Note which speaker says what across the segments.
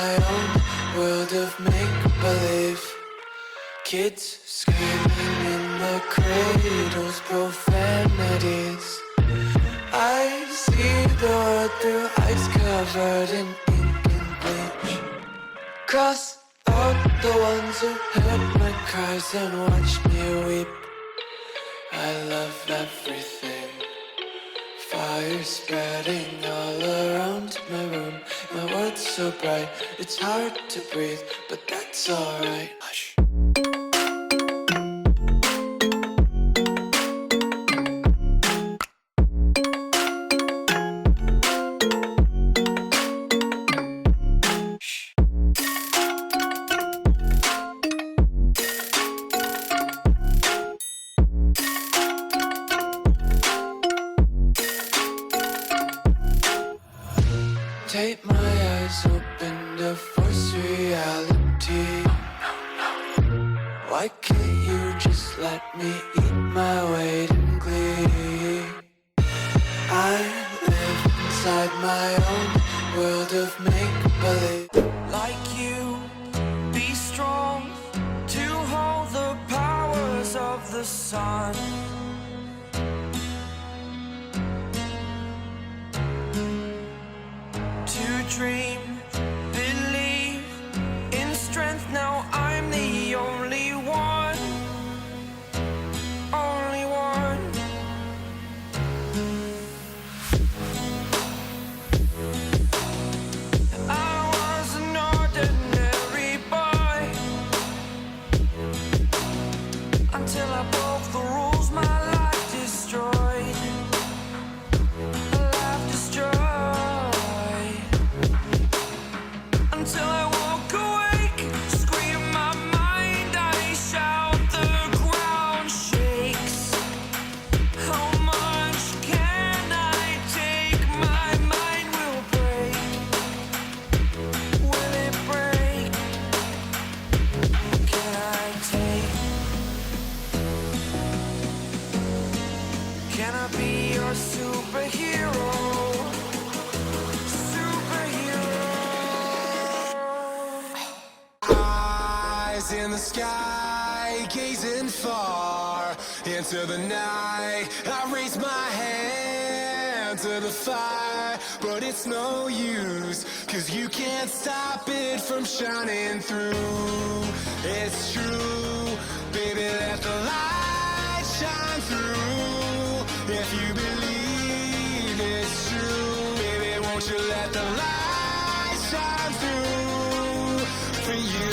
Speaker 1: my own world of make-believe. Kids screaming in the cradles, profanities. I see the world through ice covered in ink and bleach. Cross out the ones who heard my cries and watched me weep. I love everything. Fire spreading all around my room. My world's so bright, it's hard to breathe, but that's alright. Hush. Take my eyes open to force reality. Why can't you just let me eat my weight in glee? I live inside my own world of make-believe.
Speaker 2: Like you, be strong to hold the powers of the sun. To dream, believe in strength. Now I'm the only one, only one. I was an ordinary boy until I broke the rules. My life destroyed, life destroyed. Until I walk awake, scream my mind, I shout, the ground shakes. How much can I take? My mind will break. Will it break? Can I take? Can I be your superhero?
Speaker 3: In the sky, gazing far into the night, I raise my hand to the fire, but it's no use, 'cause you can't stop it from shining through. It's true, baby, let the light shine through. If you believe it's true, baby, won't you let the light shine through for you.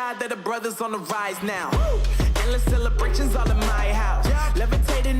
Speaker 4: God that the brothers on the rise now. Endless celebrations all in my house. Levitating